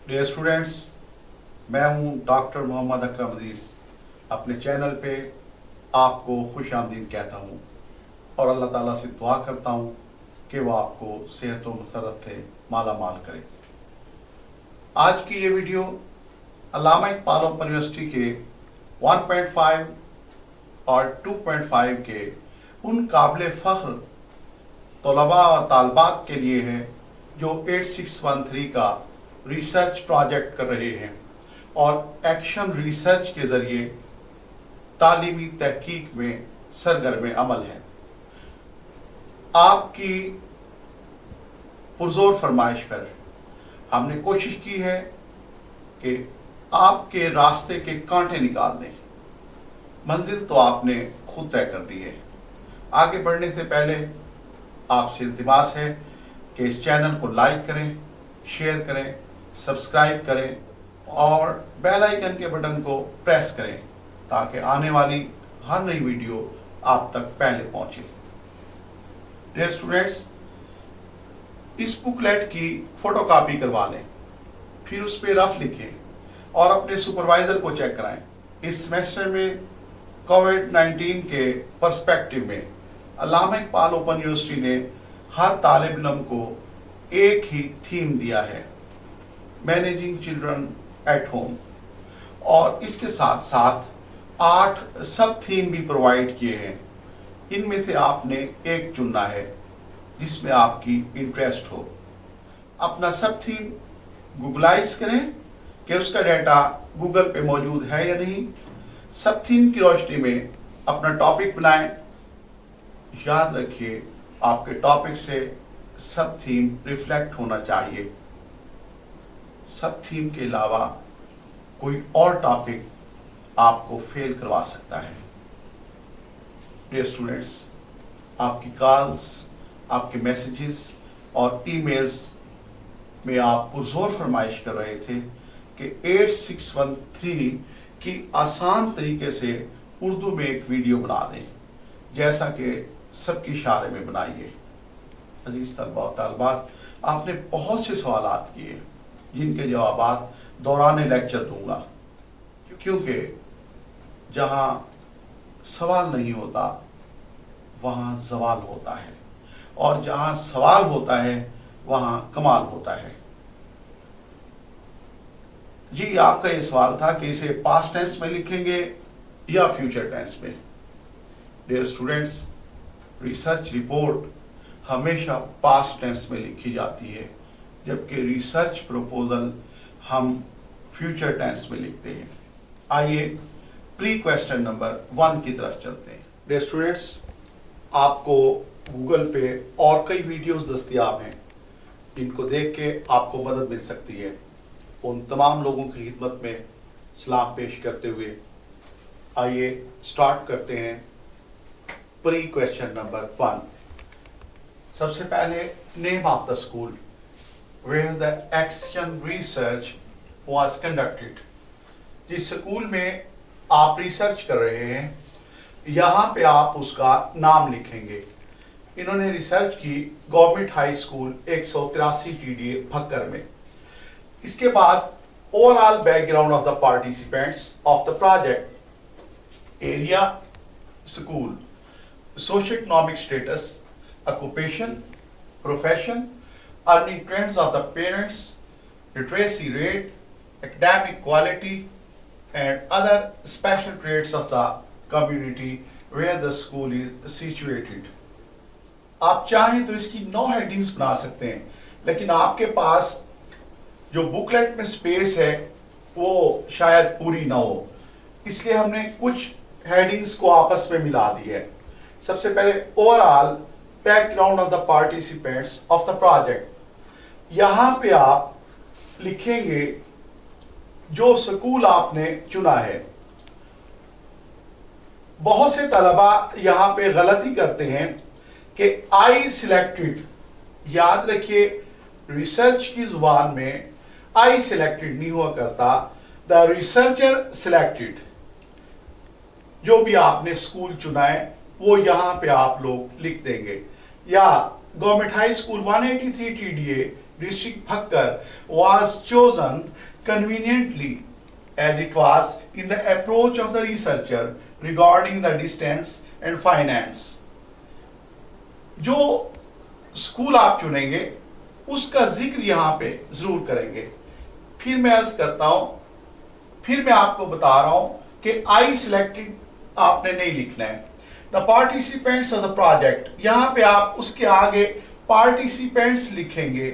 Dear students, मैं हूं doctor Mohammad Akram अजीज। अपने चैनल पे आपको खुश आमदीद कहता हूं और अल्लाह ताला से दुआ करता हूं कि वह आपको सेहत व मसरत से माला माल करे। आज की ये वीडियो अल्लामा इकबाल ओपन यूनिवर्सिटी के 1.5 और 2.5 के उन काबिल फ़ख्र तलबा और तालबात के लिए है जो 8613 का रिसर्च प्रोजेक्ट कर रहे हैं और एक्शन रिसर्च के ज़रिए तालीमी तहकीक में सरगर्म अमल है। आपकी पुरजोर फरमाइश पर हमने कोशिश की है कि आपके रास्ते के कांटे निकाल दें। मंजिल तो आपने खुद तय कर दी है। आगे बढ़ने से पहले आपसे इल्तिमास है कि इस चैनल को लाइक करें, शेयर करें, सब्सक्राइब करें और बेल आइकन के बटन को प्रेस करें ताकि आने वाली हर नई वीडियो आप तक पहले पहुंचे। डियर स्टूडेंट्स, इस बुकलेट की फोटोकॉपी करवा लें, फिर उस पर रफ लिखें और अपने सुपरवाइजर को चेक कराएं। इस सेमेस्टर में कोविड-19 के पर्सपेक्टिव में अल्लामा इकबाल ओपन यूनिवर्सिटी ने हर तालिब इल्म को एक ही थीम दिया है, मैनेजिंग चिल्ड्रन एट होम, और इसके साथ साथ 8 सब थीम भी प्रोवाइड किए हैं। इनमें से आपने एक चुनना है जिसमें आपकी इंटरेस्ट हो। अपना सब थीम गूगलाइज करें कि उसका डाटा गूगल पे मौजूद है या नहीं। सब थीम की रोशनी में अपना टॉपिक बनाएं। याद रखिए, आपके टॉपिक से सब थीम रिफ्लेक्ट होना चाहिए। सब थीम के अलावा कोई और टॉपिक आपको फेल करवा सकता है। डियर स्टूडेंट्स, आपकी कॉल्स, आपके मैसेजेस और ईमेल्स में आप पुरजोर फरमाइश कर रहे थे कि 8613 की आसान तरीके से उर्दू में एक वीडियो बना दें, जैसा कि सबकी इशारे में बनाइए। अजीज तलबा और तालिबात, आपने बहुत से सवालात किए जिनके जवाबात दौरान लेक्चर दूंगा, क्योंकि जहां सवाल नहीं होता वहां जवाल होता है और जहां सवाल होता है वहां कमाल होता है। जी, आपका ये सवाल था कि इसे पास्ट टेंस में लिखेंगे या फ्यूचर टेंस में। डियर स्टूडेंट्स, रिसर्च रिपोर्ट हमेशा पास्ट टेंस में लिखी जाती है, जबकि रिसर्च प्रपोजल हम फ्यूचर टेंस में लिखते हैं। आइए प्री क्वेश्चन नंबर 1 की तरफ चलते हैं। डियर स्टूडेंट्स, आपको गूगल पे और कई वीडियोस दस्तयाब हैं जिनको देख के आपको मदद मिल सकती है। उन तमाम लोगों की खिदमत में सलाम पेश करते हुए आइए स्टार्ट करते हैं प्री क्वेश्चन नंबर 1। सबसे पहले, name of the school where the action research was conducted. जिस स्कूल में आप रिसर्च कर रहे हैं, यहाँ पे आप उसका नाम लिखेंगे। इन्होंने रिसर्च की government high school 183 TDA Bhakkar में। इसके बाद overall background of the participants of the project, area, school, socio economic status, occupation, profession, earning trends of the parents, literacy rate, academic quality, and other special traits of the community where the school is situated. आप चाहें तो इसकी 9 headings बना सकते हैं, लेकिन आपके पास जो बुकलेट में स्पेस है वो शायद पूरी ना हो, इसलिए हमने कुछ हेडिंग्स को आपस में मिला दी है। सबसे पहले, overall background of the participants of the project. यहां पे आप लिखेंगे जो स्कूल आपने चुना है। बहुत से तलबा यहां पे गलती करते हैं कि आई सिलेक्टेड। याद रखिए, रिसर्च की जुबान में आई सिलेक्टेड नहीं हुआ करता, द रिसर्चर सिलेक्टेड। जो भी आपने स्कूल चुना है वो यहां पे आप लोग लिख देंगे। या government high school 183 TDA district Bhakkar was chosen conveniently as it was in the approach of the researcher regarding the distance and finance. जो स्कूल आप चुनेंगे उसका जिक्र यहाँ पे जरूर करेंगे। फिर मैं अर्ज करता हूं, फिर मैं आपको बता रहा हूं कि आई सिलेक्टेड आपने नहीं लिखना है। The participants of the project, यहाँ पे आप उसके आगे पार्टिसिपेंट्स लिखेंगे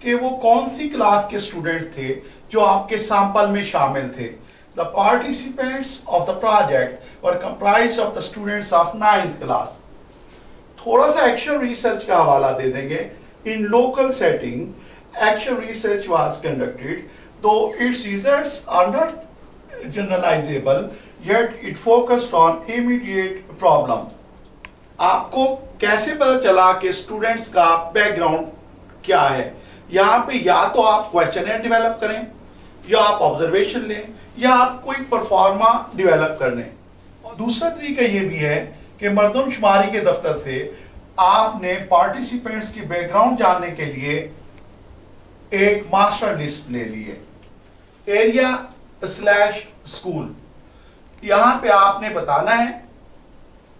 कि वो कौन सी क्लास के स्टूडेंट थे जो आपके सैंपल में शामिल थे। The participants of the project were comprised of the students of 9th class. थोड़ा सा एक्शन रिसर्च का हवाला दे देंगे। In local setting action research was conducted, though its results are not generalizable, yet it focused on immediate problem. आपको कैसे पता चला कि स्टूडेंट्स का बैकग्राउंड क्या है? यहाँ पे या तो आप क्वेश्चनर डेवलप करें, या आप ऑब्जर्वेशन लें, या आप कोई परफॉर्मा डेवलप कर लें। और दूसरा तरीका ये भी है कि मर्दमशुमारी के दफ्तर से आपने पार्टिसिपेंट्स की बैकग्राउंड जानने के लिए एक मास्टर लिस्ट ले ली है। एरिया स्लैश स्कूल, यहां पे आपने बताना है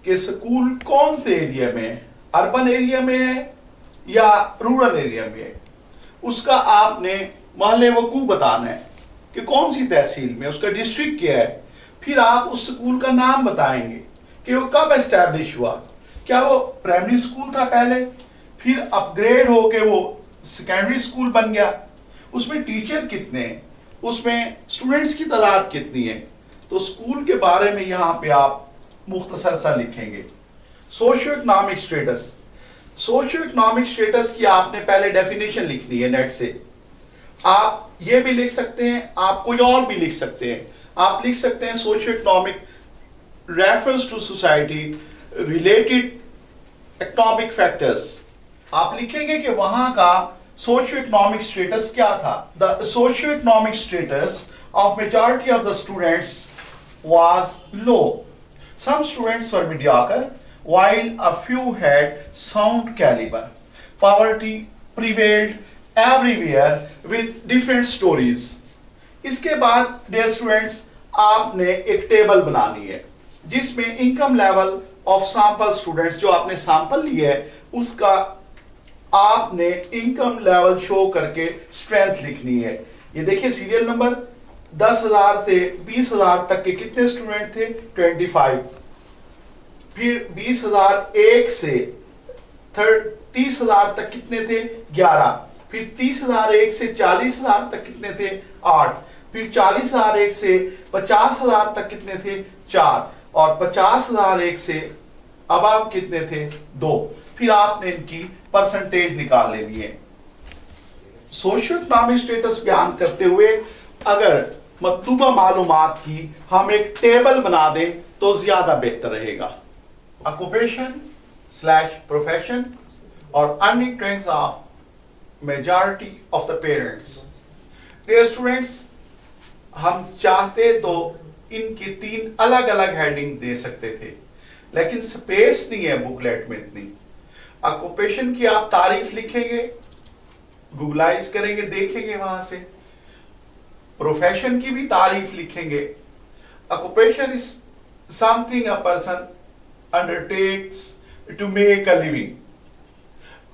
कि स्कूल कौन से एरिया में है, अर्बन एरिया में है या रूरल एरिया में है। उसका आपने महल्ले वकू बताना है कि कौन सी तहसील में, उसका डिस्ट्रिक्ट क्या है। फिर आप उस स्कूल का नाम बताएंगे कि वो कब एस्टैब्लिश हुआ, क्या वो प्राइमरी स्कूल था पहले, फिर अपग्रेड होके वो सेकेंडरी स्कूल बन गया, उसमें टीचर कितने हैं, उसमें स्टूडेंट्स की तादाद कितनी है। तो स्कूल के बारे में यहां पे आप मुख्तसर सा लिखेंगे। Socio economic status, socio economic status की आपने पहले डेफिनेशन लिखनी है नेट से। आप ये भी लिख सकते हैं, आप कोई और भी लिख सकते हैं। आप लिख सकते हैं socio economic reference to society related economic factors. आप लिखेंगे कि वहां का सोशियो इकोनॉमिक स्टेटस क्या था। The socio economic status of majority of the students was low. Some students were mediocre, while a few had sound caliber. Poverty prevailed everywhere with different stories. इसके बाद dear students आपने एक table बनानी है जिसमें income level of sample students, जो आपने sample लिया है उसका आपने इनकम लेवल शो करके स्ट्रेंथ लिखनी है। ये देखिए सीरियल नंबर 10,000 से 20,000 तक के कितने स्टूडेंट थे? 25। फिर 20,001 से 30,000 तक कितने थे? 11। फिर 30,001 से 40,000 तक कितने थे? 8। फिर 40,001 से 50,000 तक कितने थे? 4। और 50,001 से अब आप कितने थे? 2। फिर आपने इनकी परसेंटेज निकाल लेनी है। सोशियो इकोनॉमिक स्टेटस बयान करते हुए अगर मतलूबा मालूमात की हम एक टेबल बना दें तो ज्यादा बेहतर रहेगा। ऑक्यूपेशन स्लैश प्रोफेशन और earning trends of majority of the parents. Dear students, हम चाहते तो इनकी 3 अलग अलग हेडिंग दे सकते थे, लेकिन स्पेस नहीं है बुकलेट में इतनी। ऑक्यूपेशन की आप तारीफ लिखेंगे, गूगलाइज करेंगे, देखेंगे वहां से। प्रोफेशन की भी तारीफ लिखेंगे। Occupation is something a person undertakes to make a living.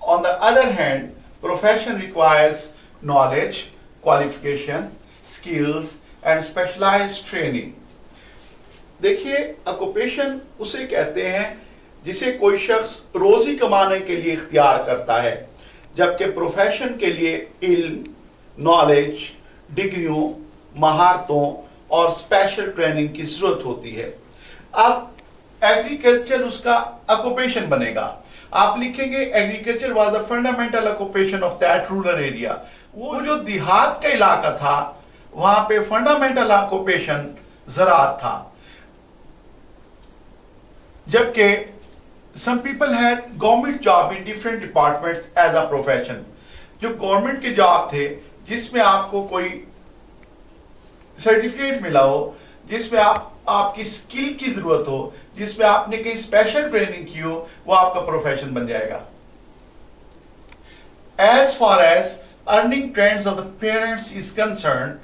On the other hand, profession requires knowledge, qualification, skills and specialised training. देखिए, ऑक्यूपेशन उसे कहते हैं जिसे कोई शख्स रोजी कमाने के लिए इख्तियार करता है, जबकि प्रोफेशन के लिए इल्म, नॉलेज, डिग्रियों, महारतों और स्पेशल ट्रेनिंग की जरूरत होती है। अब एग्रीकल्चर उसका ऑक्यूपेशन बनेगा। आप लिखेंगे agriculture was the fundamental occupation of that rural area. वो जो देहात का इलाका था वहां पे फंडामेंटल ऑक्यूपेशन ज़राअत था, जबकि some people had government job in different departments as a profession। जो गवर्नमेंट के जॉब थे जिसमें आपको कोई सर्टिफिकेट मिला हो, जिसमें आपकी स्किल की जरूरत हो, जिसमें आपने कहीं स्पेशल ट्रेनिंग की हो, वो आपका प्रोफेशन बन जाएगा। As far as earning trends of the parents is concern,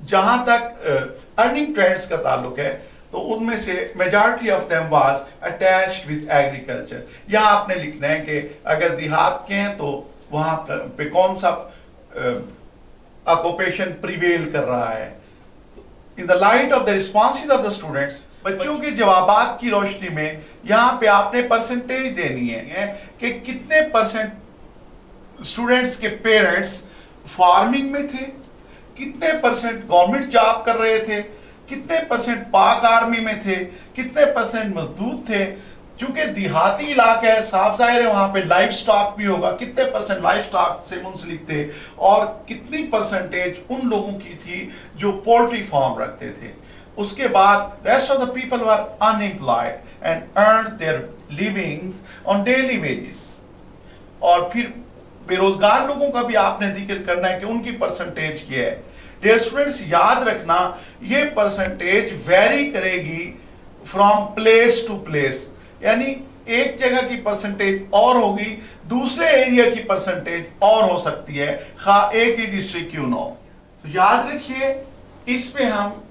जहां तक अर्निंग ट्रेंड्स का ताल्लुक है तो उनमें से majority of them was attached with agriculture. यहां आपने लिखना है कि अगर देहात के हैं तो वहां पे कौन सा ऑक्यूपेशन प्रिवेल कर रहा है। In the light of the responses of the students, बच्चों के जवाबात की रोशनी में यहां पे आपने परसेंटेज देनी है कि कितने परसेंट स्टूडेंट्स के पेरेंट्स फार्मिंग में थे, कितने परसेंट गवर्नमेंट जॉब कर रहे थे, कितने परसेंट पाक आर्मी में थे, कितने परसेंट मजदूर थे। क्योंकि देहाती इलाका है, साफ जाहिर है वहां पे लाइफ स्टॉक भी होगा, कितने परसेंट लाइफ स्टॉक से मुंसलिक थे और कितनी परसेंटेज उन लोगों की थी जो पोल्ट्री फार्म रखते थे। उसके बाद rest of the people were unemployed and earn there livings on daily wages. और फिर बेरोजगार लोगों का भी आपने जिक्र करना है कि उनकी परसेंटेज क्या है। डियर स्टूडेंट्स, याद रखना ये परसेंटेज वेरी करेगी फ्रॉम प्लेस टू प्लेस, यानी एक जगह की परसेंटेज और होगी, दूसरे एरिया की परसेंटेज और हो सकती है, खा एक ही डिस्ट्रिक्ट क्यों ना हो। तो याद रखिए, इसमें हम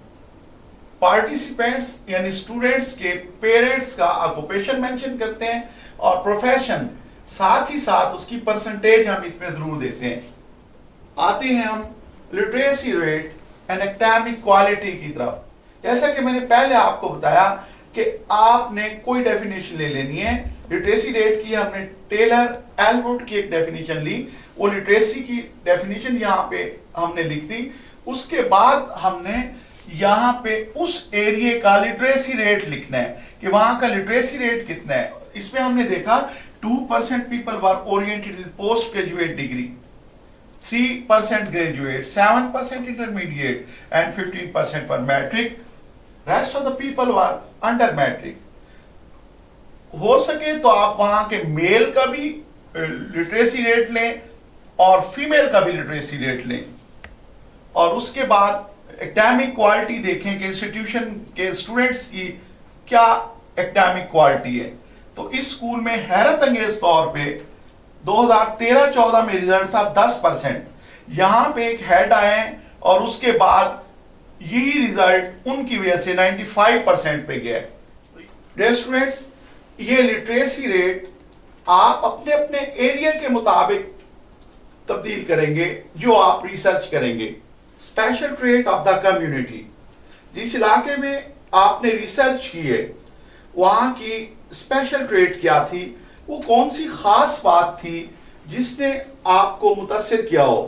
पार्टिसिपेंट्स यानी स्टूडेंट्स के पेरेंट्स का ऑक्यूपेशन मेंशन करते हैं और प्रोफेशन, साथ ही साथ उसकी परसेंटेज हम इसमें जरूर देते हैं। आते हैं हम literacy rate and academic quality की तरफ। जैसा कि मैंने पहले आपको बताया कि आपने कोई डेफिनेशन ले लेनी है। लिटरेसी रेट की हमने टेलर एलवुड की एक डेफिनेशन ली, वो लिटरेसी की डेफिनेशन यहाँ पे हमने लिख दी। उसके बाद हमने यहाँ पे उस एरिया का लिटरेसी रेट लिखना है कि वहां का लिटरेसी रेट कितना है। इसमें हमने देखा 2% people were oriented with post graduate degree, 3% graduate, 7% intermediate and 15% for matric. Rest of the people were under matric. हो सके तो आप वहां के मेल का भी लिटरेसी रेट लें और फीमेल का भी लिटरेसी रेट लें। और उसके बाद एकेडमिक क्वालिटी देखें कि इंस्टीट्यूशन के स्टूडेंट्स की क्या एकेडमिक क्वालिटी है। तो इस स्कूल में हैरत अंगेज तौर पे 2013-14 में रिजल्ट था 10%, यहां पे एक हेड आए और उसके बाद यही रिजल्ट उनकी वजह से 95% पे गया। डियर स्टूडेंट्स, ये लिटरेसी रेट आप अपने अपने एरिया के मुताबिक तब्दील करेंगे जो आप रिसर्च करेंगे। Special trait of the community, जिस इलाके में आपने रिसर्च की है वहां की स्पेशल ट्रेट क्या थी, वो कौन सी खास बात थी जिसने आपको मुतासिर किया हो।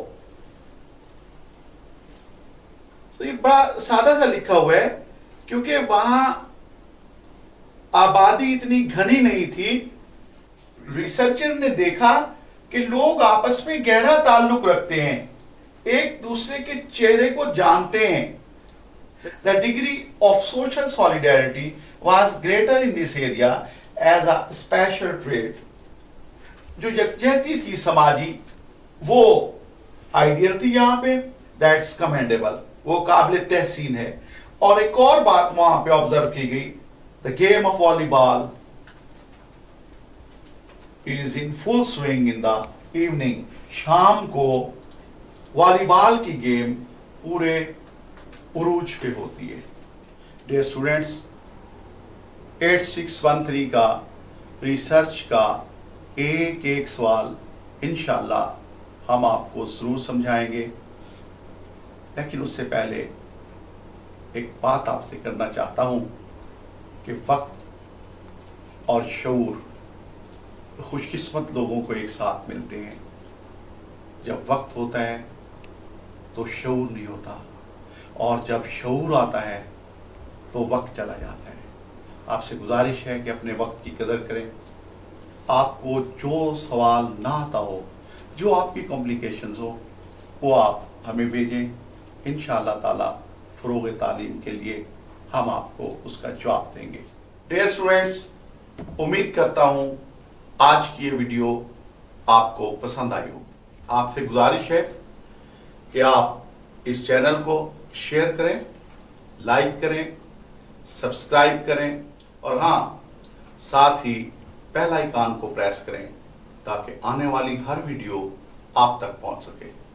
तो ये बड़ा सादा सा लिखा हुआ है क्योंकि वहां आबादी इतनी घनी नहीं थी। रिसर्चर ने देखा कि लोग आपस में गहरा ताल्लुक रखते हैं, एक दूसरे के चेहरे को जानते हैं। The degree of social solidarity was greater in this area as a special trait. जो यकजहती थी समाजी, वो आइडियल थी यहां पे, दैट्स कमेंडेबल, वो काबिल तहसीन है। और एक और बात वहां पे ऑब्जर्व की गई, the game of volleyball is in full swing in the evening. शाम को वॉलीबॉल की गेम पूरे उरूज पे होती है। डियर स्टूडेंट्स, 8613 का रिसर्च का एक एक सवाल इंशाल्लाह हम आपको जरूर समझाएंगे, लेकिन उससे पहले एक बात आपसे करना चाहता हूं कि वक्त और शऊर खुशकिस्मत लोगों को एक साथ मिलते हैं। जब वक्त होता है तो शऊर नहीं होता, और जब शऊर आता है तो वक्त चला जाता है। आपसे गुजारिश है कि अपने वक्त की कदर करें। आपको जो सवाल ना आता हो, जो आपकी कॉम्प्लिकेशंस हो, वो आप हमें भेजें। इंशाअल्लाह ताला फ़रोग़ तालीम के लिए हम आपको उसका जवाब देंगे। डियर स्टूडेंट्स, उम्मीद करता हूँ आज की ये वीडियो आपको पसंद आई हो। आपसे गुजारिश है कि आप इस चैनल को शेयर करें, लाइक करें, सब्सक्राइब करें और हाँ, साथ ही बेल आइकन को प्रेस करें ताकि आने वाली हर वीडियो आप तक पहुंच सके।